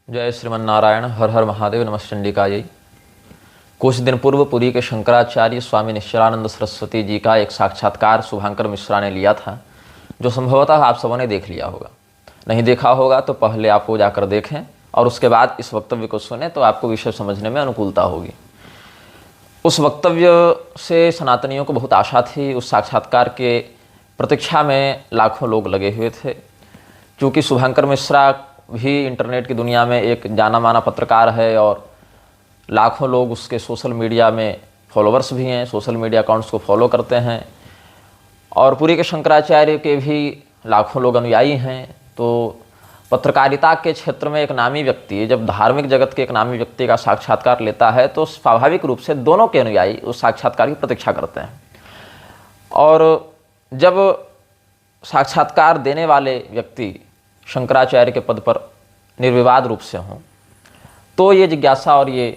जय श्रीमन नारायण। हर हर महादेव। नमः चंडिकायै। कुछ दिन पूर्व पुरी के शंकराचार्य स्वामी निश्चलानंद सरस्वती जी का एक साक्षात्कार शुभांकर मिश्रा ने लिया था, जो संभवतः आप सबों ने देख लिया होगा। नहीं देखा होगा तो पहले आप वो जाकर देखें और उसके बाद इस वक्तव्य को सुने तो आपको विषय समझने में अनुकूलता होगी। उस वक्तव्य से सनातनियों को बहुत आशा थी। उस साक्षात्कार के प्रतीक्षा में लाखों लोग लगे हुए थे। क्योंकि शुभांकर मिश्रा भी इंटरनेट की दुनिया में एक जाना माना पत्रकार है और लाखों लोग उसके सोशल मीडिया में फॉलोअर्स भी हैं, सोशल मीडिया अकाउंट्स को फॉलो करते हैं और पुरी के शंकराचार्य के भी लाखों लोग अनुयायी हैं। तो पत्रकारिता के क्षेत्र में एक नामी व्यक्ति जब धार्मिक जगत के एक नामी व्यक्ति का साक्षात्कार लेता है तो स्वाभाविक रूप से दोनों के अनुयायी उस साक्षात्कार की प्रतीक्षा करते हैं। और जब साक्षात्कार देने वाले व्यक्ति शंकराचार्य के पद पर निर्विवाद रूप से हों तो ये जिज्ञासा और ये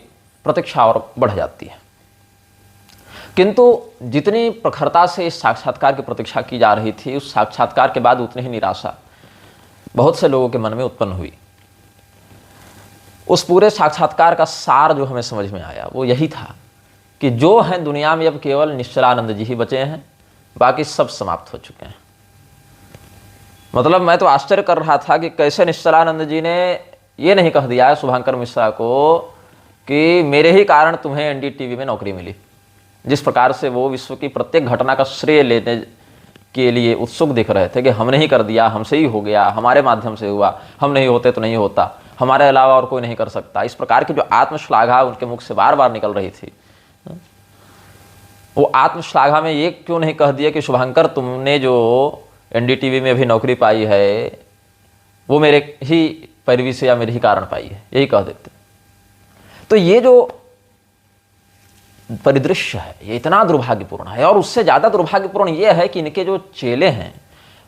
प्रतीक्षा और बढ़ जाती है। किंतु जितनी प्रखरता से इस साक्षात्कार की प्रतीक्षा की जा रही थी, उस साक्षात्कार के बाद उतनी ही निराशा बहुत से लोगों के मन में उत्पन्न हुई। उस पूरे साक्षात्कार का सार जो हमें समझ में आया वो यही था कि जो हैं दुनिया में अब केवल निश्चलानंद जी ही बचे हैं, बाकी सब समाप्त हो चुके हैं। मतलब मैं तो आश्चर्य कर रहा था कि कैसे निश्चलानंद जी ने ये नहीं कह दिया है शुभांकर मिश्रा को कि मेरे ही कारण तुम्हें एनडीटीवी में नौकरी मिली। जिस प्रकार से वो विश्व की प्रत्येक घटना का श्रेय लेने के लिए उत्सुक दिख रहे थे कि हमने ही कर दिया, हमसे ही हो गया, हमारे माध्यम से हुआ, हम नहीं होते तो नहीं होता, हमारे अलावा और कोई नहीं कर सकता। इस प्रकार की जो आत्मश्लाघा उनके मुख से बार बार निकल रही थी, वो आत्मश्लाघा में ये क्यों नहीं कह दिया कि शुभांकर तुमने जो एनडीटीवी में अभी नौकरी पाई है वो मेरे ही पैरवी से या मेरे ही कारण पाई है, यही कह देते। तो ये जो परिदृश्य है ये इतना दुर्भाग्यपूर्ण है। और उससे ज़्यादा दुर्भाग्यपूर्ण ये है कि इनके जो चेले हैं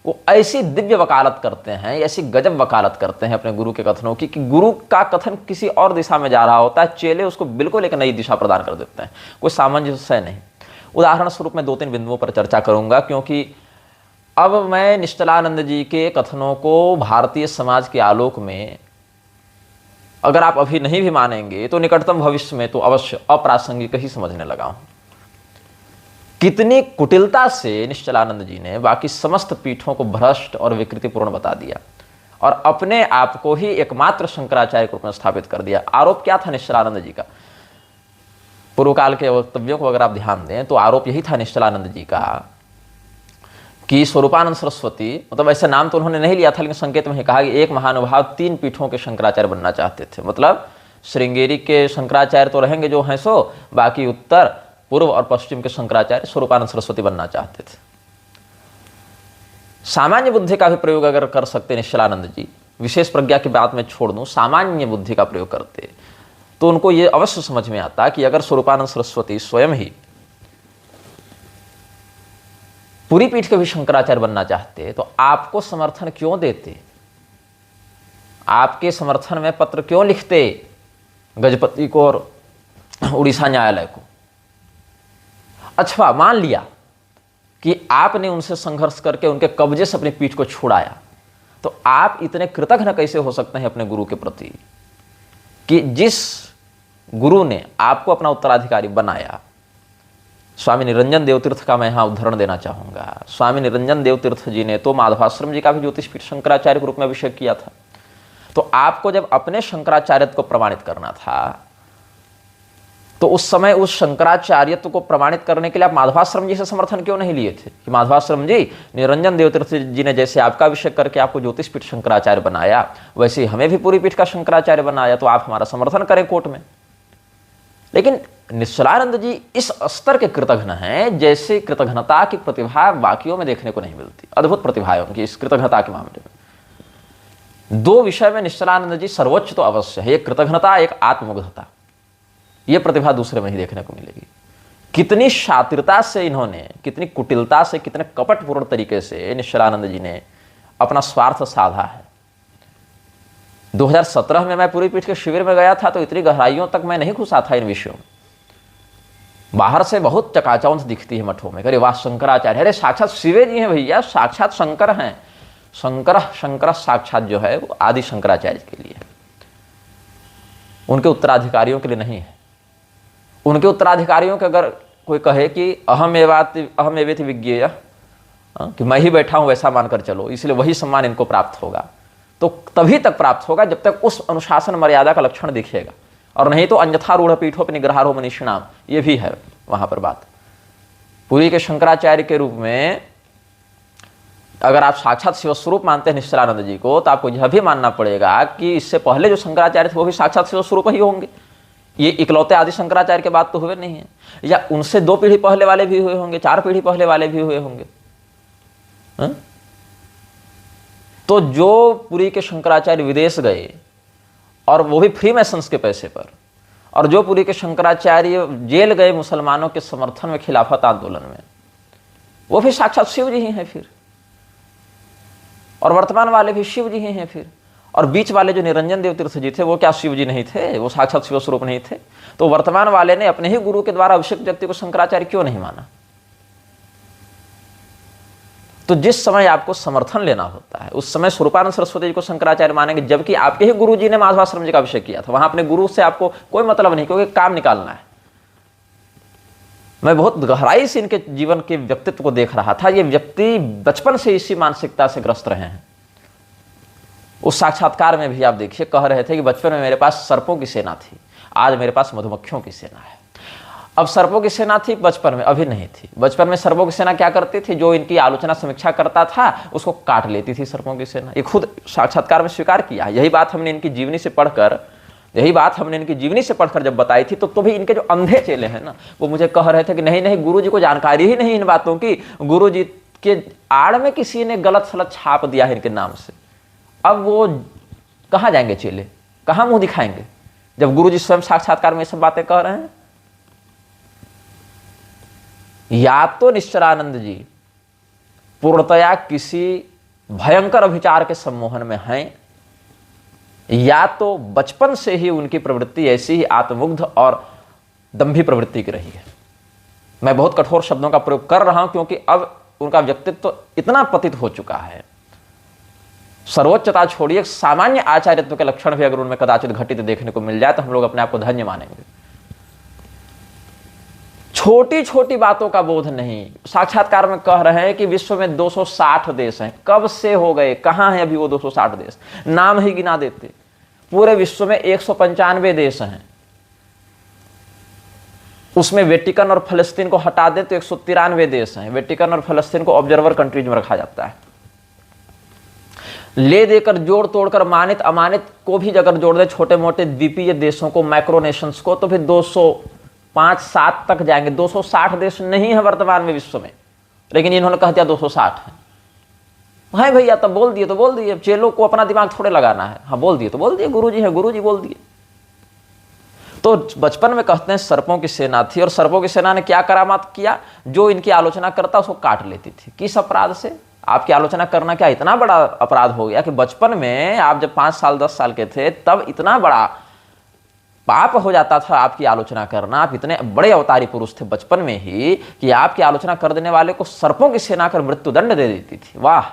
वो ऐसी दिव्य वकालत करते हैं, ऐसी गजब वकालत करते हैं अपने गुरु के कथनों की कि गुरु का कथन किसी और दिशा में जा रहा होता है, चेले उसको बिल्कुल एक नई दिशा प्रदान कर देते हैं, कोई सामंजस्य नहीं। उदाहरण स्वरूप मैं 2-3 बिंदुओं पर चर्चा करूंगा, क्योंकि अब मैं निश्चलानंद जी के कथनों को भारतीय समाज के आलोक में अगर आप अभी नहीं भी मानेंगे तो निकटतम भविष्य में तो अवश्य अप्रासंगिक ही समझने लगा हूं। कितनी कुटिलता से निश्चलानंद जी ने बाकी समस्त पीठों को भ्रष्ट और विकृतिपूर्ण बता दिया और अपने आप को ही एकमात्र शंकराचार्य के रूप में स्थापित कर दिया। आरोप क्या था निश्चलानंद जी का? पूर्व काल के वक्तव्यों को अगर आप ध्यान दें तो आरोप यही था निश्चलानंद जी का कि स्वरूपानंद सरस्वती, मतलब ऐसा नाम तो उन्होंने नहीं लिया था लेकिन संकेत में कहा कि एक महानुभाव 3 पीठों के शंकराचार्य बनना चाहते थे। मतलब श्रृंगेरी के शंकराचार्य तो रहेंगे जो हैं सो, बाकी उत्तर, पूर्व और पश्चिम के शंकराचार्य स्वरूपानंद सरस्वती बनना चाहते थे। सामान्य बुद्धि का भी प्रयोग अगर कर सकते निश्चलानंद जी, विशेष प्रज्ञा की बात मैं छोड़ दूं, सामान्य बुद्धि का प्रयोग करते तो उनको ये अवश्य समझ में आता कि अगर स्वरूपानंद सरस्वती स्वयं ही पूरी पीठ के भी शंकराचार्य बनना चाहते तो आपको समर्थन क्यों देते, आपके समर्थन में पत्र क्यों लिखते गजपति को और उड़ीसा न्यायालय को? अच्छा, मान लिया कि आपने उनसे संघर्ष करके उनके कब्जे से अपनी पीठ को छुड़ाया, तो आप इतने कृतज्ञ कैसे हो सकते हैं अपने गुरु के प्रति कि जिस गुरु ने आपको अपना उत्तराधिकारी बनाया? स्वामी निरंजन देवतीर्थ का मैं यहाँ उदाहरण देना चाहूँगा। स्वामी निरंजन देवतीर्थ जी ने तो माधवाश्रम जी का भी ज्योतिषपीठ शंकराचार्य के रूप में अभिषेक किया था। तो आपको जब अपने शंकराचार्यत्व को प्रमाणित करना था तो उस समय उस शंकराचार्यत्व को प्रमाणित करने के लिए आप माधवाश्रम जी से समर्थन क्यों नहीं लिए थे कि माधवाश्रम जी, निरंजन देवतीर्थ जी ने जैसे आपका अभिषेक करके आपको ज्योतिषपीठ शंकराचार्य बनाया वैसे हमें भी पूरी पीठ का शंकराचार्य बनाया, तो आप हमारा समर्थन करें कोर्ट में। लेकिन निश्चलानंद जी इस स्तर के कृतघ्न हैं जैसे कृतघ्नता की प्रतिभा बाकियों में देखने को नहीं मिलती। अद्भुत प्रतिभा है उनकी इस कृतघ्नता के मामले में। 2 विषय में निश्चलानंद जी सर्वोच्च तो अवश्य है, एक कृतघ्नता, एक आत्ममुग्धता। यह प्रतिभा दूसरे में ही देखने को मिलेगी। कितनी शातिरता से इन्होंने, कितनी कुटिलता से, कितने कपटपूर्ण तरीके से निश्चलानंद जी ने अपना स्वार्थ साधा है। 2017 में मैं पूरी पीठ के शिविर में गया था तो इतनी गहराइयों तक मैं नहीं घुसा था इन विषयों में। बाहर से बहुत चकाचौंध दिखती है मठों में, अरे वाह शंकराचार्य, अरे साक्षात शिवे जी हैं भैया, साक्षात शंकर हैं। शंकर साक्षात जो है वो आदि शंकराचार्य के लिए। उनके उत्तराधिकारियों के लिए नहीं है। उनके उत्तराधिकारियों के अगर कोई कहे कि अहमेवेति विज्ञेय, कि मैं ही बैठा हूं वैसा मानकर चलो, इसलिए वही सम्मान इनको प्राप्त होगा, तो तभी तक प्राप्त होगा जब तक उस अनुशासन मर्यादा का लक्षण दिखेगा, और नहीं तो अन्यथा रूढ़ पीठों पर निग्रहारो मनीषिणाम, ये भी है वहां पर बात। पुरी के शंकराचार्य के रूप में अगर आप साक्षात शिवस्वरूप मानते हैं निश्चलानंद जी को, तो आपको यह भी मानना पड़ेगा कि इससे पहले जो शंकराचार्य थे वो भी साक्षात शिवस्वरूप ही होंगे। ये इकलौते आदि शंकराचार्य के बाद तो हुए नहीं है, या उनसे 2 पीढ़ी पहले वाले भी हुए होंगे, 4 पीढ़ी पहले वाले भी हुए होंगे। तो जो पुरी के शंकराचार्य विदेश गए, और वो भी फ्री मैसन्स के पैसे पर, और जो पुरी के शंकराचार्य जेल गए मुसलमानों के समर्थन में खिलाफत आंदोलन में, वो भी साक्षात शिव जी ही हैं फिर, और वर्तमान वाले भी शिव जी ही हैं फिर। और बीच वाले जो निरंजन देव तीर्थ जी थे वो क्या शिव जी नहीं थे? वो साक्षात शिव स्वरूप नहीं थे? तो वर्तमान वाले ने अपने ही गुरु के द्वारा अभिषेक व्यक्ति को शंकराचार्य क्यों नहीं माना? तो जिस समय आपको समर्थन लेना होता है उस समय स्वरूपानंद सरस्वती जी को शंकराचार्य मानेंगे, जबकि आपके ही गुरु जी ने माधवाश्रम जी का अभिषेक किया था। वहां अपने गुरु से आपको कोई मतलब नहीं, क्योंकि काम निकालना है। मैं बहुत गहराई से इनके जीवन के व्यक्तित्व को देख रहा था। ये व्यक्ति बचपन से इसी मानसिकता से ग्रस्त रहे हैं। उस साक्षात्कार में भी आप देखिए, कह रहे थे कि बचपन में मेरे पास सर्पों की सेना थी, आज मेरे पास मधुमक्खियों की सेना है। अब सर्पों की सेना थी बचपन में, अभी नहीं थी। बचपन में सर्पों की सेना क्या करती थी? जो इनकी आलोचना समीक्षा करता था उसको काट लेती थी सर्पों की सेना। ये खुद साक्षात्कार में स्वीकार किया। यही बात हमने इनकी जीवनी से पढ़कर जब बताई थी, तो भी इनके जो अंधे चेले हैं ना, वो मुझे कह रहे थे कि नहीं नहीं, गुरु जी को जानकारी ही नहीं इन बातों की, गुरु जी के आड़ में किसी ने गलत सलत छाप दिया है इनके नाम से। अब वो कहाँ जाएंगे चेले, कहाँ मुंह दिखाएंगे, जब गुरु जी स्वयं साक्षात्कार में ये सब बातें कह रहे हैं? या तो निश्चलानंद जी पूर्णतया किसी भयंकर अभिचार के सम्मोहन में हैं, या तो बचपन से ही उनकी प्रवृत्ति ऐसी ही आत्ममुग्ध और दंभी प्रवृत्ति की रही है। मैं बहुत कठोर शब्दों का प्रयोग कर रहा हूं क्योंकि अब उनका व्यक्तित्व इतना पतित हो चुका है। सर्वोच्चता छोड़िए, सामान्य आचार्यत्व के लक्षण भी अगर उनमें कदाचित घटित देखने को मिल जाए तो हम लोग अपने आप को धन्य मानेंगे। छोटी छोटी बातों का बोध नहीं। साक्षात्कार में कह रहे हैं कि विश्व में 260 देश हैं। कब से हो गए? कहां हैं अभी वो 260 देश? नाम ही गिना देते। पूरे विश्व में 195 देश हैं, उसमें वेटिकन और फलस्तीन को हटा दे तो 193 देश हैं। वेटिकन और फलस्तीन को ऑब्जर्वर कंट्रीज में रखा जाता है। ले देकर जोड़ तोड़कर मानित अमानित को भी अगर जोड़ दे, छोटे मोटे द्वीपीय देशों को, माइक्रोनेशंस को, तो फिर 205-7 तक जाएंगे। 260 देश नहीं है वर्तमान में विश्व में, लेकिन इन्होंने कह दिया 260 है। भाई भैया तब बोल दिए तो बोल दिए, चेलों को अपना दिमाग थोड़े लगाना है। हाँ बोल दिए तो बोल दिए, गुरुजी है, गुरुजी बोल दिए। तो बचपन में कहते हैं सर्पों की सेना थी, और सर्पों की सेना ने क्या करामात किया? जो इनकी आलोचना करता उसको काट लेती थी। किस अपराध से? आपकी आलोचना करना क्या इतना बड़ा अपराध हो गया कि बचपन में आप जब 5 साल 10 साल के थे तब इतना बड़ा पाप हो जाता था आपकी आलोचना करना? आप इतने बड़े अवतारी पुरुष थे बचपन में ही कि आपकी आलोचना कर देने वाले को सर्पों की सेना कर मृत्युदंड दे देती थी। वाह,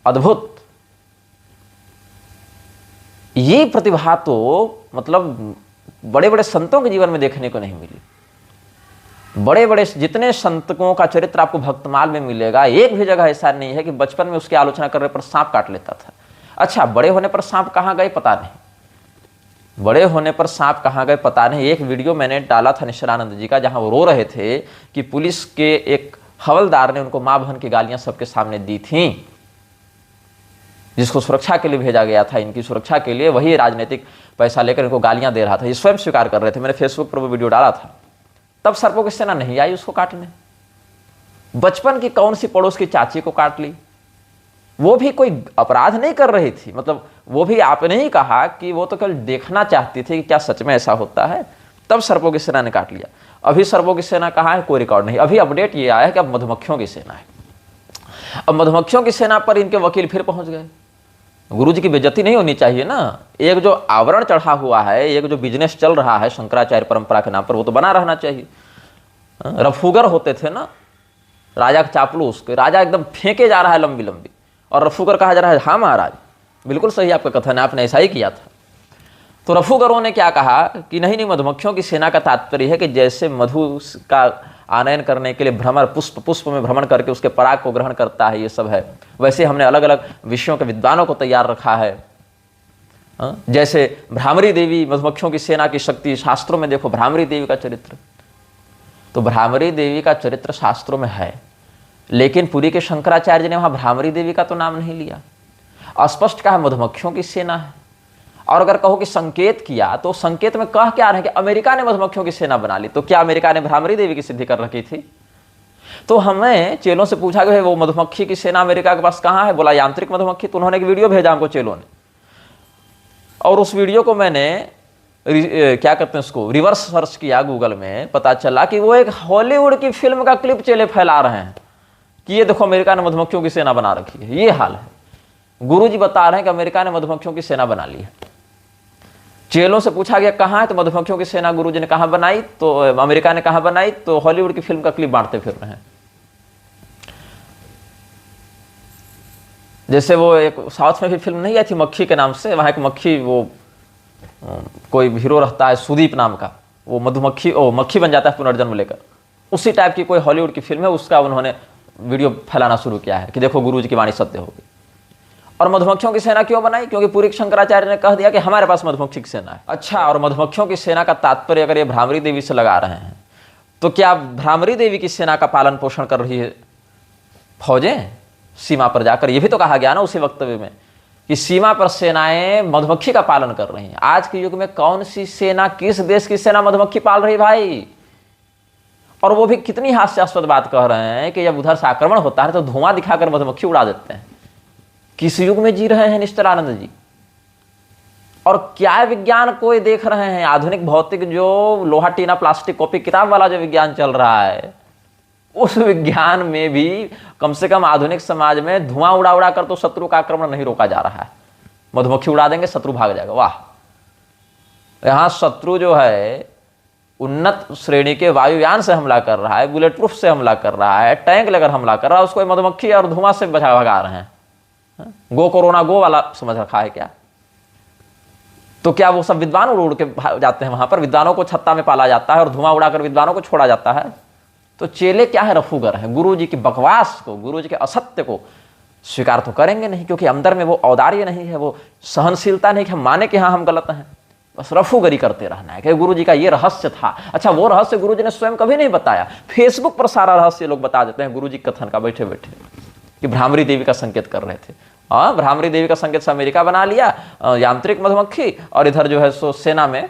अद्भुत! ये प्रतिभा तो मतलब बड़े बड़े संतों के जीवन में देखने को नहीं मिली। बड़े बड़े जितने संतों का चरित्र आपको भक्तमाल में मिलेगा, एक भी जगह ऐसा नहीं है कि बचपन में उसकी आलोचना करने पर सांप काट लेता था। अच्छा, बड़े होने पर सांप कहां गए पता नहीं। बड़े होने पर सांप कहां गए पता नहीं। एक वीडियो मैंने डाला था निश्चलानंद जी का, जहां वो रो रहे थे कि पुलिस के एक हवलदार ने उनको मां बहन की गालियां सबके सामने दी थी, जिसको सुरक्षा के लिए भेजा गया था, इनकी सुरक्षा के लिए। वही राजनीतिक पैसा लेकर इनको गालियां दे रहा था। ये स्वयं स्वीकार कर रहे थे। मैंने फेसबुक पर वो वीडियो डाला था। तब सर्पों की सेना नहीं आई उसको काटने। बचपन की कौन सी पड़ोस की चाची को काट ली? वो भी कोई अपराध नहीं कर रही थी, मतलब वो भी आपने ही कहा कि वो तो केवल देखना चाहती थी कि क्या सच में ऐसा होता है। तब सर्पों की सेना ने काट लिया। अभी सर्पों की सेना कहाँ है? कोई रिकॉर्ड नहीं। अभी अपडेट ये आया है कि अब मधुमक्खियों की सेना है। अब मधुमक्खियों की सेना पर इनके वकील फिर पहुंच गए। गुरु जी की बेइज्जती नहीं होनी चाहिए ना। एक जो आवरण चढ़ा हुआ है, एक जो बिजनेस चल रहा है शंकराचार्य परंपरा के नाम पर, वो तो बना रहना चाहिए। रफूगर होते थे ना राजा के चापलूस के, राजा एकदम फेंके जा रहा है लंबी लंबी, और रफूगर कहा जा रहा है। हाँ महाराज, बिल्कुल सही आपका कथन है, आपने ऐसा ही किया था। तो रफूगरों ने क्या कहा कि नहीं नहीं, मधुमक्खियों की सेना का तात्पर्य है कि जैसे मधु का आनयन करने के लिए भ्रमर पुष्प में भ्रमण करके उसके पराग को ग्रहण करता है, ये सब है, वैसे हमने अलग अलग विषयों के विद्वानों को तैयार रखा है। जैसे भ्रामरी देवी मधुमक्खियों की सेना की शक्ति, शास्त्रों में देखो भ्रामरी देवी का चरित्र, तो भ्रामरी देवी का चरित्र शास्त्रों में है, लेकिन पुरी के शंकराचार्य ने वहां भ्रामरी देवी का तो नाम नहीं लिया। स्पष्ट कहा मधुमक्खियों की सेना है। और अगर कहो कि संकेत किया, तो संकेत में कह क्या रहे हैं कि अमेरिका ने मधुमक्खियों की सेना बना ली, तो क्या अमेरिका ने भ्रामरी देवी की सिद्धि कर रखी थी? तो हमें चेलों से पूछा गया वो मधुमक्खी की सेना अमेरिका के पास कहां है? बोला यांत्रिक मधुमक्खी। तो उन्होंने एक वीडियो भेजा हमको चेलों ने, और उस वीडियो को मैंने क्या कहते हैं उसको रिवर्स सर्च किया गूगल में, पता चला कि वो एक हॉलीवुड की फिल्म का क्लिप चेले फैला रहे हैं कि ये देखो अमेरिका ने मधुमक्खियों की सेना बना रखी है। ये हाल है, गुरुजी बता रहे हैं कि अमेरिका ने मधुमक्खियों की सेना बना ली है। चेलों से पूछा गया कहां है, तो मधुमक्खियों की सेना गुरुजी ने कहां बनाई, तो अमेरिका ने कहां बनाई, तो हॉलीवुड की फिल्म का क्लिप बांटते फिर रहे हैं। जैसे वो एक साउथ में भी फिल्म नहीं आई थी मक्खी के नाम से, वहां एक मक्खी, वो कोई हीरो रहता है सुदीप नाम का, वो मक्खी बन जाता है पुनर्जन्म लेकर, उसी टाइप की कोई हॉलीवुड की फिल्म है, उसका उन्होंने वीडियो फैलाना शुरू किया है कि देखो गुरुजी की वाणी सत्य होगी। और मधुमक्खियों की सेना क्यों बनाई? क्योंकि पूरी शंकराचार्य ने कह दिया कि हमारे पास मधुमक्खी की सेना है। अच्छा, और मधुमक्खियों की सेना का तात्पर्य अगर ये भ्रामरी देवी से लगा रहे हैं, तो क्या भ्रामरी देवी की सेना का पालन पोषण कर रही है फौजें सीमा पर जाकर? ये भी तो कहा गया ना उसी वक्तव्य में कि सीमा पर सेनाएं मधुमक्खी का पालन कर रही हैं। आज के युग में कौन सी सेना, किस देश की सेना मधुमक्खी पाल रही भाई? और वो भी कितनी हास्यास्पद बात कह रहे हैं कि जब उधर से आक्रमण होता है तो धुआं दिखाकर मधुमक्खी उड़ा देते हैं। किस युग में जी रहे हैं निश्चलानंद जी? और क्या विज्ञान कोई देख रहे हैं? आधुनिक भौतिक जो लोहा टीना प्लास्टिक कॉपी किताब वाला जो विज्ञान चल रहा है, उस विज्ञान में भी कम से कम आधुनिक समाज में धुआं उड़ा उड़ा कर तो शत्रु का आक्रमण नहीं रोका जा रहा है। मधुमक्खी उड़ा देंगे, शत्रु भाग जाएगा। वाह, यहां शत्रु जो है उन्नत श्रेणी के वायुयान से हमला कर रहा है, बुलेट प्रूफ से हमला कर रहा है, टैंक लेकर हमला कर रहा है, उसको मधुमक्खी और धुआं से भगा रहे हैं। गो कोरोना गो वाला समझ रखा है क्या? तो क्या वो सब विद्वान उड़ उड़ के जाते हैं वहां पर? विद्वानों को छत्ता में पाला जाता है और धुआं उड़ाकर विद्वानों को छोड़ा जाता है। तो चेले क्या है? रफूगर है। गुरु जी की बकवास को, गुरु जी के असत्य को स्वीकार तो करेंगे नहीं, क्योंकि अंदर में वो औदार्य नहीं है, वो सहनशीलता नहीं कि हम माने कि हाँ हम गलत हैं। बस रफूगरी करते रहना है कि गुरु जी का ये रहस्य था। अच्छा, वो रहस्य गुरु जी ने स्वयं कभी नहीं बताया। फेसबुक पर सारा रहस्य लोग बता देते हैं गुरु जी कथन का बैठे बैठे, कि भ्रामरी देवी का संकेत कर रहे थे। हाँ, भ्रामरी देवी का संकेत से अमेरिका बना लिया, यांत्रिक मधुमक्खी, और इधर जो है सो सेना में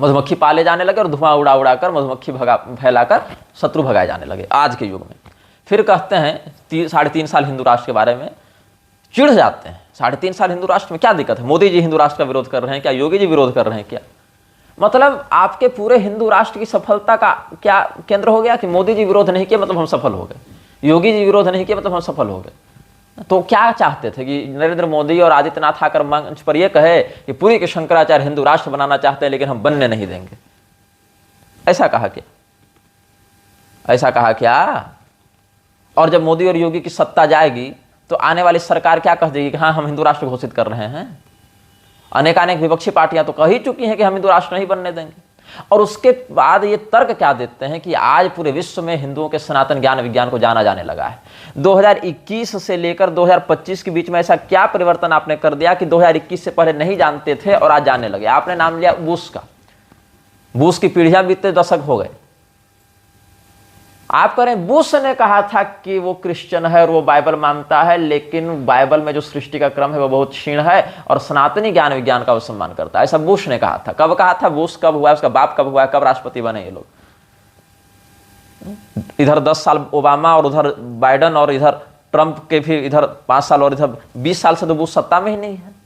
मधुमक्खी पाले जाने लगे और धुआं उड़ा उड़ा कर मधुमक्खी फैलाकर शत्रु भगाए जाने लगे आज के युग में। फिर कहते हैं 3.5 साल हिंदू राष्ट्र के बारे में, चिढ़ जाते हैं। 3.5 साल हिंदू राष्ट्र में क्या दिक्कत है? मोदी जी हिंदू राष्ट्र का विरोध कर रहे हैं क्या? योगी जी विरोध कर रहे हैं क्या? मतलब आपके पूरे हिंदू राष्ट्र की सफलता का क्या केंद्र हो गया कि मोदी जी विरोध नहीं किया मतलब हम सफल हो गए, योगी जी विरोध नहीं किया मतलब हम सफल हो गए। तो क्या चाहते थे कि नरेंद्र मोदी और आदित्यनाथ आकर मंच पर यह कहे कि पूरी के शंकराचार्य हिंदू राष्ट्र बनाना चाहते हैं लेकिन हम बनने नहीं देंगे? ऐसा कहा क्या? ऐसा कहा क्या? और जब मोदी और योगी की सत्ता जाएगी तो आने वाली सरकार क्या कह देगी कि हाँ हम हिंदू राष्ट्र घोषित कर रहे हैं? अनेकानेक विपक्षी पार्टियां तो कह ही चुकी हैं कि हम हिंदू राष्ट्र नहीं बनने देंगे। और उसके बाद ये तर्क क्या देते हैं कि आज पूरे विश्व में हिंदुओं के सनातन ज्ञान विज्ञान को जाना जाने लगा है। 2021 से लेकर 2025 के बीच में ऐसा क्या परिवर्तन आपने कर दिया कि 2021 से पहले नहीं जानते थे और आज जानने लगे? आपने नाम लिया बुश का। बुश की पीढ़ियां बीते दशक हो गए। आप करें बुश ने कहा था कि वो क्रिश्चियन है और वो बाइबल मानता है, लेकिन बाइबल में जो सृष्टि का क्रम है वो बहुत क्षीण है और सनातनी ज्ञान विज्ञान का वो सम्मान करता है। ऐसा बुश ने कहा था। कब कहा था? बुश कब हुआ, उसका बाप कब हुआ, कब राष्ट्रपति बने ये लोग? इधर 10 साल ओबामा और उधर बाइडन और इधर ट्रंप के भी इधर 5 साल और इधर 20 साल से तो बुश सत्ता में ही नहीं है।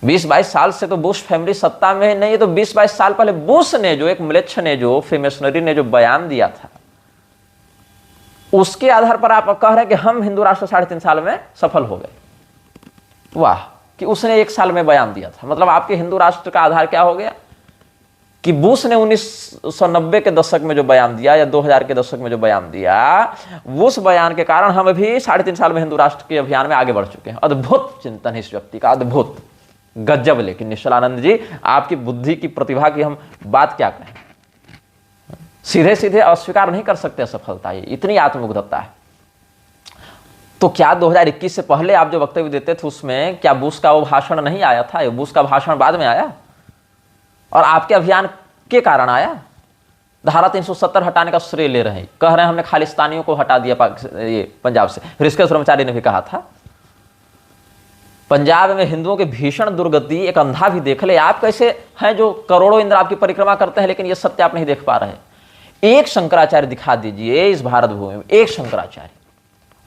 20-22 साल से तो बुश फैमिली सत्ता में ही नहीं है। तो 20-22 साल पहले बुश ने जो एक म्लेच्छ ने जो फ्रीमेसनरी ने जो बयान दिया था, उसके आधार पर आप कह रहे हैं कि हम हिंदू राष्ट्र 3.5 साल में सफल हो गए। वाह, कि उसने 1 साल में बयान दिया था। मतलब आपके हिंदू राष्ट्र का आधार क्या हो गया? कि बुश ने 1990 के दशक में जो बयान दिया या 2000 के दशक में जो बयान दिया, उस बयान के कारण हम अभी 3.5 साल में हिंदू राष्ट्र के अभियान में आगे बढ़ चुके हैं। अद्भुत चिंतन है इस व्यक्ति का, अद्भुत, गजब। लेकिन निश्चलानंद जी, आपकी बुद्धि की प्रतिभा की हम बात क्या कहें, सीधे सीधे अस्वीकार नहीं कर सकते असफलता, ये इतनी आत्ममुग्धता है। तो क्या 2021 से पहले आप जो वक्तव्य देते थे उसमें क्या बुश का वो भाषण नहीं आया था? बुश का भाषण बाद में आया और आपके अभियान के कारण आया। धारा 370 हटाने का श्रेय ले रहे हैं, कह रहे हैं हमने खालिस्तानियों को हटा दिया ये पंजाब से। ऋषिकेश ब्रह्मचारी ने भी कहा था पंजाब में हिंदुओं की भीषण दुर्गति एक अंधा भी देख ले। आप कैसे हैं जो करोड़ों इंद्र आपकी परिक्रमा करते हैं लेकिन ये सत्य आप नहीं देख पा रहे। एक शंकराचार्य दिखा दीजिए इस भारत भूमि में, एक शंकराचार्य,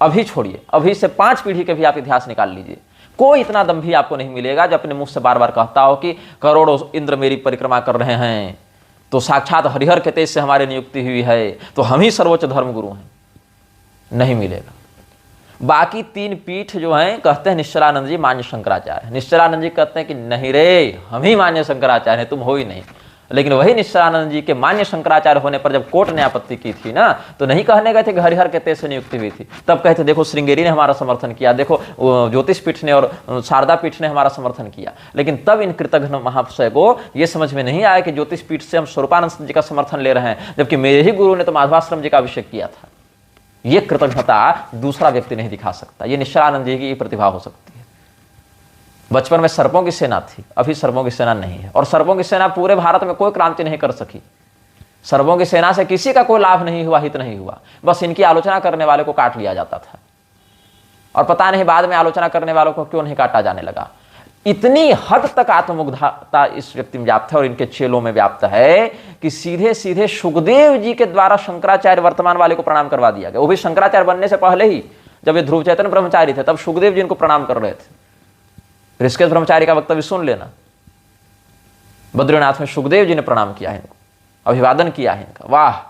अभी छोड़िए, अभी से 5 पीढ़ी के भी आप इतिहास निकाल लीजिए, कोई इतना दम भी आपको नहीं मिलेगा जो अपने मुंह से बार बार कहता हो कि करोड़ों इंद्र मेरी परिक्रमा कर रहे हैं तो साक्षात हरिहर के तेज से हमारी नियुक्ति हुई है तो हम ही सर्वोच्च धर्मगुरु हैं। नहीं मिलेगा। बाकी 3 पीठ जो हैं कहते हैं निश्चलानंद जी मान्य शंकराचार्य, निश्चलानंद जी कहते हैं कि नहीं रे, हम ही मान्य शंकराचार्य हैं, तुम हो ही नहीं। लेकिन वही निश्चलानंद जी के मान्य शंकराचार्य होने पर जब कोर्ट ने आपत्ति की थी ना, तो नहीं कहने गए थे कि हरिहर के तेज से नियुक्ति हुई थी, तब कहते देखो श्रृंगेरी ने हमारा समर्थन किया, देखो ज्योतिष पीठ ने और शारदा पीठ ने हमारा समर्थन किया। लेकिन तब इन कृतघ्न महाशय को यह समझ में नहीं आया कि ज्योतिष पीठ से हम स्वरूपानंद जी का समर्थन ले रहे हैं, जबकि मेरे ही गुरु ने तो माधवाश्रम जी का अभिषेक किया था। ये कृतज्ञता दूसरा व्यक्ति नहीं दिखा सकता, ये निश्चलानंद जी की प्रतिभा हो सकती है। बचपन में सर्पों की सेना थी, अभी सर्पों की सेना नहीं है, और सर्पों की सेना पूरे भारत में कोई क्रांति नहीं कर सकी। सर्पों की सेना से किसी का कोई लाभ नहीं हुआ, हित नहीं हुआ, बस इनकी आलोचना करने वाले को काट लिया जाता था। और पता नहीं बाद में आलोचना करने वालों को क्यों नहीं काटा जाने लगा। इतनी हद तक आत्ममुग्धता इस व्यक्ति में व्याप्त है और इनके चेलों में व्याप्त है कि सीधे सीधे सुखदेव जी के द्वारा शंकराचार्य वर्तमान वाले को प्रणाम करवा दिया गया। वो भी शंकराचार्य बनने से पहले ही, जब ये ध्रुव चैतन्य ब्रह्मचारी थे तब सुखदेव जी इनको प्रणाम कर रहे थे। ऋषिकेश ब्रह्मचारी का वक्तव्य सुन लेना, बद्रीनाथ में सुखदेव जी ने प्रणाम किया है इनको, अभिवादन किया है इनका। वाह,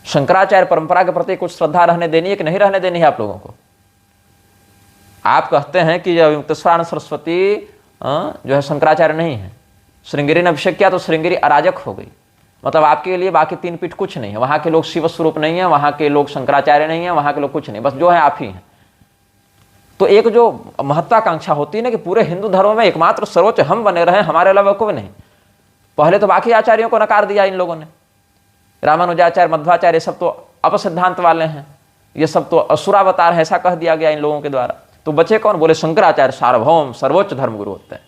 शंकराचार्य परंपरा के प्रति कुछ श्रद्धा रहने देनी है कि नहीं रहने देनी है आप लोगों को? आप कहते हैं कि मुक्तेश्वरानंद सरस्वती जो है शंकराचार्य नहीं है, श्रृंगेरी ने अभिषेक किया तो श्रृंगेरी अराजक हो गई, मतलब आपके लिए बाकी 3 पीठ कुछ नहीं है। वहां के लोग शिव स्वरूप नहीं है, वहां के लोग शंकराचार्य नहीं है, वहां के लोग कुछ नहीं, बस जो है आप ही हैं। तो एक जो महत्वाकांक्षा होती है ना कि पूरे हिंदू धर्म में एकमात्र सर्वोच्च हम बने रहे, हमारे अलावा कोई नहीं। पहले तो बाकी आचार्यों को नकार दिया इन लोगों ने, रामानुजाचार्य, मध्वाचार्य, ये सब तो अपसिद्धांत वाले हैं, ये सब तो असुरावतार है, ऐसा कह दिया गया इन लोगों के द्वारा। तो बचे कौन? बोले शंकराचार्य सार्वभौम सर्वोच्च धर्मगुरु होते हैं।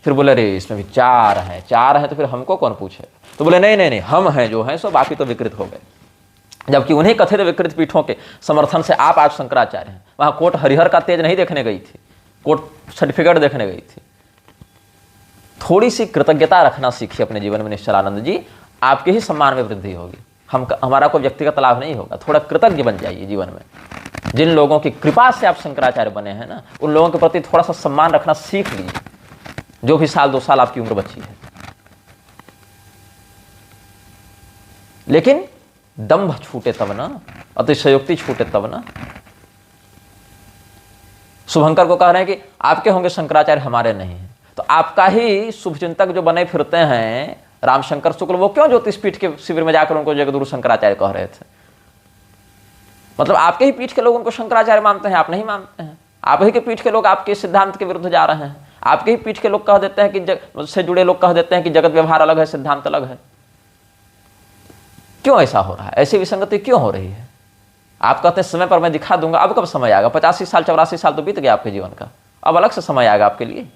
फिर बोले रे इसमें भी 4 हैं तो फिर हमको कौन पूछे? तो बोले नहीं, हम हैं जो हैं, सो बाकी तो विकृत हो गए। जबकि उन्हीं कथित विकृत पीठों के समर्थन से आप आज शंकराचार्य हैं। वहां कोर्ट हरिहर का तेज नहीं देखने गई थी, कोर्ट सर्टिफिकेट देखने गई थी। थोड़ी सी कृतज्ञता रखना सीखिए अपने जीवन में निश्चलानंद जी, आपके ही सम्मान में वृद्धि होगी। हमारा कोई व्यक्तिगत लाभ नहीं होगा। थोड़ा कृतज्ञ बन जाइए जीवन में। जिन लोगों की कृपा से आप शंकराचार्य बने हैं ना, उन लोगों के प्रति थोड़ा सा सम्मान रखना सीख लीजिए, जो भी 1-2 साल आपकी उम्र बची है। लेकिन दंभ छूटे तब ना, अतिशयोक्ति छूटे तब ना। शुभंकर को कह रहे हैं कि आपके होंगे शंकराचार्य, हमारे नहीं है। तो आपका ही शुभचिंतक जो बने फिरते हैं रामशंकर शुक्ल, वो क्यों ज्योतिष पीठ के शिविर में जाकर उनको जगदगुरु शंकराचार्य कह रहे थे? मतलब आपके ही पीठ के लोग उनको शंकराचार्य मानते हैं, आप नहीं मानते हैं। आप ही के पीठ के लोग आपके सिद्धांत के विरुद्ध जा रहे हैं। आपके ही पीठ के लोग कह देते हैं कि से जुड़े लोग कह देते हैं कि जगत व्यवहार अलग है, सिद्धांत अलग है। क्यों ऐसा हो रहा है? ऐसी विसंगति क्यों हो रही है? आप कहते हैं समय पर मैं दिखा दूंगा। अब कब समय आएगा? 85 साल 84 साल तो बीत गया आपके जीवन का, अब अलग से समय आएगा आपके लिए।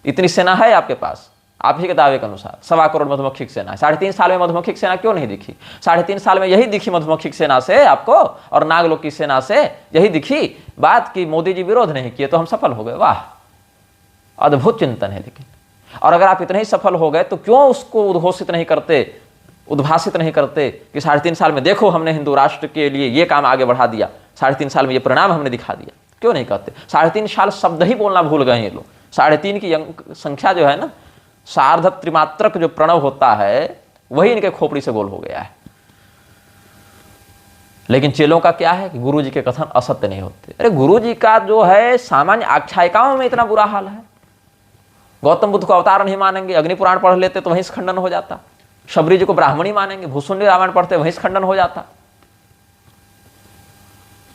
इतनी सेना है आपके पास, आप ही के दावे के अनुसार 1.25 करोड़ मधुमक्खी सेना है। 3.5 साल में मधुमक्खी सेना क्यों नहीं दिखी? 3.5 साल में यही दिखी मधुमक्खी सेना से आपको, और नागलोक की सेना से यही दिखी बात कि मोदी जी विरोध नहीं किए तो हम सफल हो गए। वाह, अद्भुत चिंतन है। लेकिन और अगर आप इतने ही सफल हो गए तो क्यों उसको उद्घोषित नहीं करते, उद्भाषित नहीं करते कि 3.5 साल में देखो हमने हिंदू राष्ट्र के लिए ये काम आगे बढ़ा दिया, 3.5 साल में ये परिणाम हमने दिखा दिया? क्यों नहीं कहते? 3.5 साल शब्द ही बोलना भूल गए ये लोग। 3.5 की संख्या जो है ना, सार्ध त्रिमात्रक जो प्रणव होता है वही इनके खोपड़ी से गोल हो गया है। लेकिन चेलों का क्या है कि गुरु जी के कथन असत्य नहीं होते। अरे गुरु जी का जो है सामान्य आख्यायिकाओं में इतना बुरा हाल है, गौतम बुद्ध को अवतार नहीं मानेंगे, अग्नि पुराण पढ़ लेते तो वहीं से खंडन हो जाता। शबरी जी को ब्राह्मणी मानेंगे, भूसुंडी रामायण पढ़ते वहीं से खंडन हो जाता।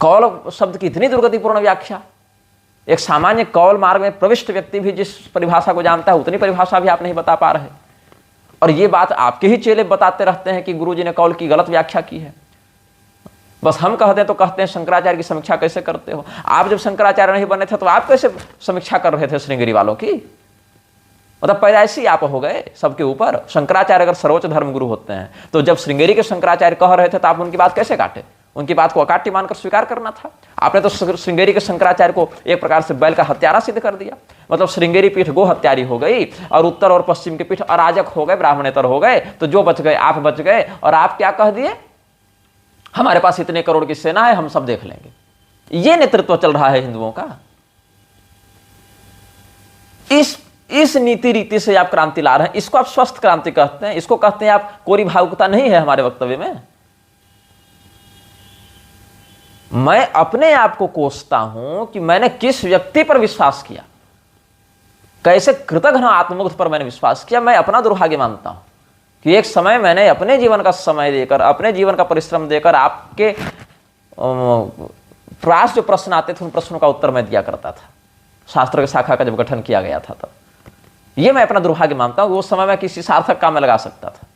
कौल शब्द की इतनी दुर्गतिपूर्ण व्याख्या, एक सामान्य कौल मार्ग में प्रविष्ट व्यक्ति भी जिस परिभाषा को जानता है उतनी परिभाषा भी आप नहीं बता पा रहे। और ये बात आपके ही चेले बताते रहते हैं कि गुरुजी ने कौल की गलत व्याख्या की है। बस हम कहते हैं तो कहते हैं शंकराचार्य की समीक्षा कैसे करते हो। आप जब शंकराचार्य नहीं बने थे तो आप कैसे समीक्षा कर रहे थे श्रृंगेरी वालों की? मतलब पैदाइशी आप हो गए सबके ऊपर। शंकराचार्य अगर सर्वोच्च धर्म गुरु होते हैं तो जब श्रृंगेरी के शंकराचार्य कह रहे थे तो आप उनकी बात कैसे काटे? उनकी बात को अकाट्य मानकर स्वीकार करना था। आपने तो श्रृंगेरी के शंकराचार्य को एक प्रकार से बैल का हत्यारा सिद्ध कर दिया। मतलब श्रृंगेरी पीठ गो हत्यारी हो गई और उत्तर और पश्चिम के पीठ अराजक हो गए, ब्राह्मणेतर हो गए। तो जो बच गए आप बच गए। और आप क्या कह दिए? हमारे पास इतने करोड़ की सेना है, हम सब देख लेंगे। ये नेतृत्व चल रहा है हिंदुओं का। इस नीति रीति से आप क्रांति ला रहे हैं। इसको आप स्वस्थ क्रांति कहते हैं। इसको कहते हैं आप कोरी भावुकता नहीं है हमारे वक्तव्य में। मैं अपने आप को कोसता हूं कि मैंने किस व्यक्ति पर विश्वास किया, कैसे कृतघ्न आत्ममुग्ध पर मैंने विश्वास किया। मैं अपना दुर्भाग्य मानता हूं कि एक समय मैंने अपने जीवन का समय देकर, अपने जीवन का परिश्रम देकर आपके पास जो प्रश्न आते थे उन प्रश्नों का उत्तर मैं दिया करता था। शास्त्र की शाखा का जब गठन किया गया था तब ये मैं अपना दुर्भाग्य मानता हूं। उस समय मैं किसी सार्थक काम में लगा सकता था।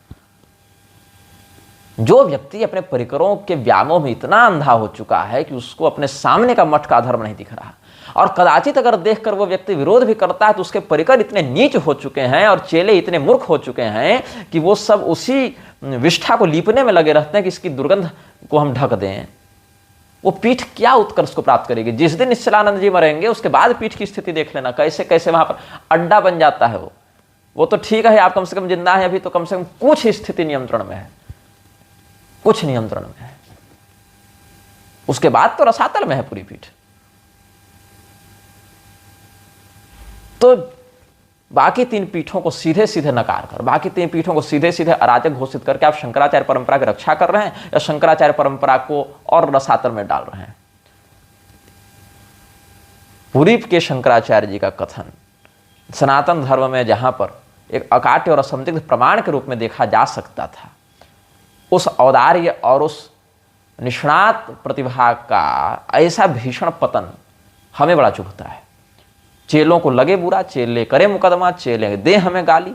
जो व्यक्ति अपने परिकरों के व्यामोह में इतना अंधा हो चुका है कि उसको अपने सामने का मठ का धर्म नहीं दिख रहा, और कदाचित अगर देखकर वो व्यक्ति विरोध भी करता है तो उसके परिकर इतने नीच हो चुके हैं और चेले इतने मूर्ख हो चुके हैं कि वो सब उसी विष्ठा को लीपने में लगे रहते हैं कि इसकी दुर्गंध को हम ढक दें। वो पीठ क्या उत्कर्ष को प्राप्त करेगी? जिस दिन निश्चलानंद जी मरेंगे उसके बाद पीठ की स्थिति देख लेना, कैसे कैसे वहां पर अड्डा बन जाता है। वो तो ठीक है, आप कम से कम जिंदा है अभी, तो कम से कम कुछ स्थिति नियंत्रण में है, कुछ नियंत्रण में है। उसके बाद तो रसातल में है पूरी पीठ। तो बाकी तीन पीठों को सीधे सीधे नकार कर, बाकी तीन पीठों को सीधे सीधे अराजक घोषित करके आप शंकराचार्य परंपरा की रक्षा कर रहे हैं या शंकराचार्य परंपरा को और रसातल में डाल रहे हैं। पुरी के शंकराचार्य जी का कथन सनातन धर्म में जहां पर एक अकाट्य और असंदिग्ध प्रमाण के रूप में देखा जा सकता था, उस औदार्य और उस निष्णात प्रतिभा का ऐसा भीषण पतन हमें बड़ा चुभता है। चेलों को लगे बुरा, चेले करे मुकदमा, चेले दे हमें गाली,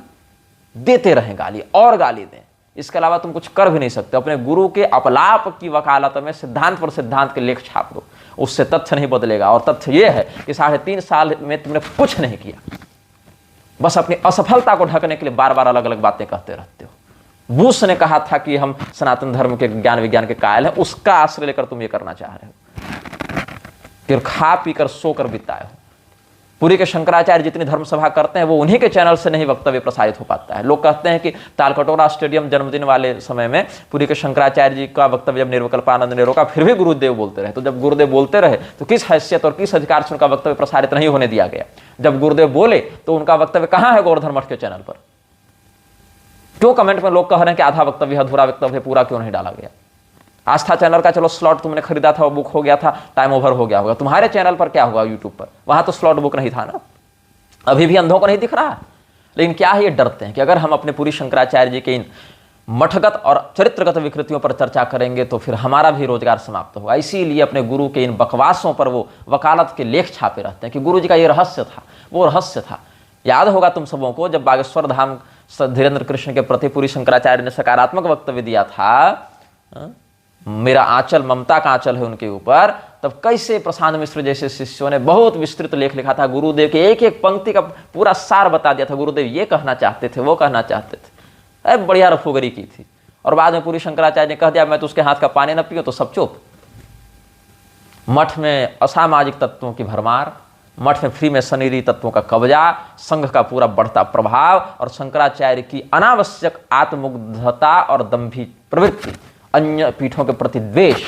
देते रहें गाली और गाली दें। इसके अलावा तुम कुछ कर भी नहीं सकते। अपने गुरु के अपलाप की वकालत में सिद्धांत पर सिद्धांत के लेख छाप दो, उससे तथ्य नहीं बदलेगा। और तथ्य यह है कि 3.5 साल में तुमने कुछ नहीं किया, बस अपनी असफलता को ढकने के लिए बार बार अलग अलग बातें कहते रहते हो। बूस ने कहा था कि हम सनातन धर्म के ज्ञान विज्ञान के कायल हैं, उसका आश्रय लेकर तुम ये करना चाह रहे हो। फिर खा पी कर सोकर बिताए हो। पुरी के शंकराचार्य जितनी धर्म सभा करते हैं वो उन्हीं के चैनल से नहीं वक्तव्य प्रसारित हो पाता है। लोग कहते हैं कि तालकटोरा स्टेडियम जन्मदिन वाले समय में पुरी के शंकराचार्य जी का वक्तव्य जब निर्विकल्पानंद ने रोका, फिर भी गुरुदेव बोलते रहे। तो जब गुरुदेव बोलते रहे तो किस हैसियत और किस अधिकार से उनका वक्तव्य प्रसारित नहीं होने दिया गया? जब गुरुदेव बोले तो उनका वक्तव्य कहां है गोवर्धन मठ के चैनल पर? क्यों कमेंट में लोग कह रहे हैं कि आधा वक्तव्य अधूरा वक्तव्य, पूरा क्यों नहीं डाला गया? आस्था चैनल का चलो स्लॉट तुमने खरीदा था, वो बुक हो गया था, टाइम ओवर हो गया होगा। तुम्हारे चैनल पर क्या होगा? यूट्यूब पर, वहां तो स्लॉट बुक नहीं था ना। अभी भी अंधों को नहीं दिख रहा। लेकिन क्या है, ये डरते हैं कि अगर हम अपने पुरी शंकराचार्य जी के इन मठगत और चरित्रगत विकृतियों पर चर्चा करेंगे तो फिर हमारा भी रोजगार समाप्त होगा। इसीलिए अपने गुरु के इन बकवासों पर वो वकालत के लेख छापे रहते हैं कि गुरु जी का ये रहस्य था, वो रहस्य था। याद होगा तुम सबों को जब बागेश्वर धाम धीरेन्द्र कृष्ण के प्रति पुरी शंकराचार्य ने सकारात्मक वक्तव्य दिया था, मेरा आंचल ममता का आंचल है उनके ऊपर, तब कैसे प्रशांत मिश्र जैसे शिष्यों ने बहुत विस्तृत लेख लिखा था। गुरुदेव के एक एक पंक्ति का पूरा सार बता दिया था। गुरुदेव ये कहना चाहते थे, वो कहना चाहते थे। बढ़िया रफोगरी की थी। और बाद में पुरी शंकराचार्य ने कह दिया मैं तो उसके हाथ का पानी न पीऊं, तो सब चुप। मठ में असामाजिक तत्वों की भरमार, मठ में फ्री में शनिरी तत्वों का कब्जा, संघ का पूरा बढ़ता प्रभाव और शंकराचार्य की अनावश्यक आत्ममुग्धता और दंभी प्रवृत्ति, अन्य पीठों के प्रति द्वेष,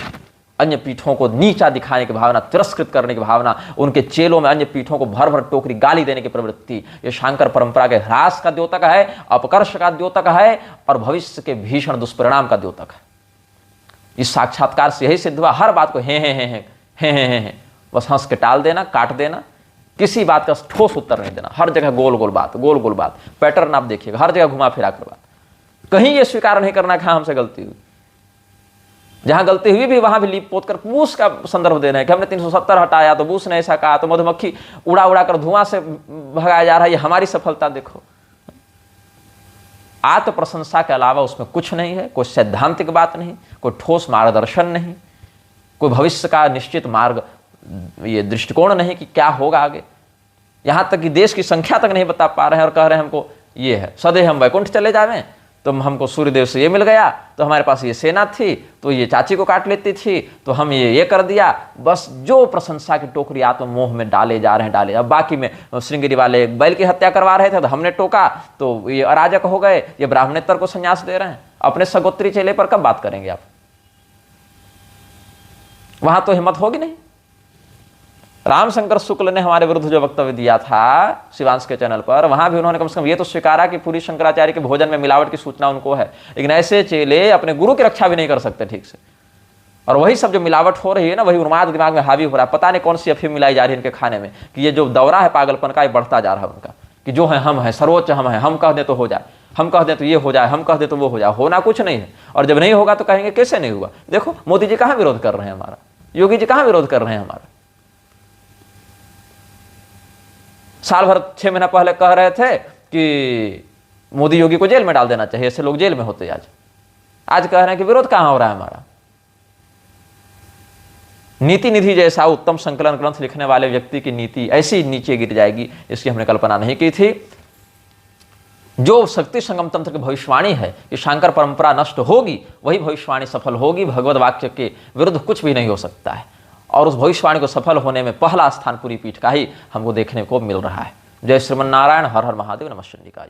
अन्य पीठों को नीचा दिखाने की भावना, तिरस्कृत करने की भावना, उनके चेलों में अन्य पीठों को भर भर टोकरी गाली देने की प्रवृत्ति, ये शांकर परंपरा के ह्रास का द्योतक है, अपकर्ष का द्योतक है और भविष्य के भीषण दुष्परिणाम का द्योतक है। इस साक्षात्कार से यही सिद्ध हुआ। हर बात को हे बस हंस के टाल देना, काट देना, किसी बात का ठोस उत्तर नहीं देना, हर जगह गोल गोल बात, पैटर्न आप देखिएगा, हर जगह घुमा फिरा कर बात। कहीं ये स्वीकार नहीं करना कि हाँ हमसे गलती हुई, जहां गलती हुई भी वहां भी लीप पोत कर बूस का संदर्भ देना है कि हमने 370 हटाया तो बूस ने ऐसा कहा, तो मधुमक्खी उड़ा उड़ा कर धुआं से भगाया जा रहा है, ये हमारी सफलता देखो। आत्म प्रशंसा के अलावा उसमें कुछ नहीं है, कोई सैद्धांतिक बात नहीं, कोई ठोस मार्गदर्शन नहीं, कोई भविष्य का निश्चित मार्ग, ये दृष्टिकोण नहीं कि क्या होगा आगे। यहां तक कि देश की संख्या तक नहीं बता पा रहे हैं और कह रहे हैं हमको ये है, सदैव हम वैकुंठ चले जावें, तो हमको सूर्यदेव से ये मिल गया, तो हमारे पास ये सेना थी, तो ये चाची को काट लेती थी, तो हम ये कर दिया। बस जो प्रशंसा की टोकरी आत्म मोह में डाले जा रहे हैं। अब बाकी में श्रृंगेरी वाले बैल की हत्या करवा रहे थे तो हमने टोका, तो ये अराजक हो गए, ये ब्राह्मणेतर को संन्यास दे रहे हैं। अपने सगोत्री चेले पर कब बात करेंगे आप? वहां तो हिम्मत होगी नहीं। रामशंकर शुक्ल ने हमारे विरुद्ध जो वक्तव्य दिया था शिवांश के चैनल पर, वहां भी उन्होंने कम से कम ये तो स्वीकारा कि पूरी शंकराचार्य के भोजन में मिलावट की सूचना उनको है, लेकिन ऐसे चेले अपने गुरु की रक्षा भी नहीं कर सकते ठीक से। और वही सब जो मिलावट हो रही है ना, वही उन्माद दिमाग में हावी हो रहा है। पता नहीं कौन सी अफीम मिलाई जा रही है इनके खाने में, कि ये जो दौरा है पागलपन का, ये बढ़ता जा रहा है उनका, कि जो है हम है, सर्वोच्च हम है, हम कह दें तो हो जाए, हम कह दें तो ये हो जाए, हम कह दें तो वो हो जाए। होना कुछ नहीं है, और जब नहीं होगा तो कहेंगे कैसे नहीं हुआ। देखो मोदी जी कहां विरोध कर रहे हैं हमारा, योगी जी कहां विरोध कर रहे हैं हमारा। साल भर 6 महीना पहले कह रहे थे कि मोदी योगी को जेल में डाल देना चाहिए, ऐसे लोग जेल में होते। आज कह रहे हैं कि विरोध कहां हो रहा है हमारा। नीति निधि जैसा उत्तम संकलन ग्रंथ लिखने वाले व्यक्ति की नीति ऐसी नीचे गिर जाएगी, इसकी हमने कल्पना नहीं की थी। जो शक्ति संगम तंत्र की भविष्यवाणी है कि शांकर परंपरा नष्ट होगी, वही भविष्यवाणी सफल होगी। भगवत वाक्य के विरुद्ध कुछ भी नहीं हो सकता है, और उस भविष्यवाणी को सफल होने में पहला स्थान पूरी पीठ का ही हमको देखने को मिल रहा है। जय श्रीमन नारायण, हर हर महादेव, नमः शिवाय।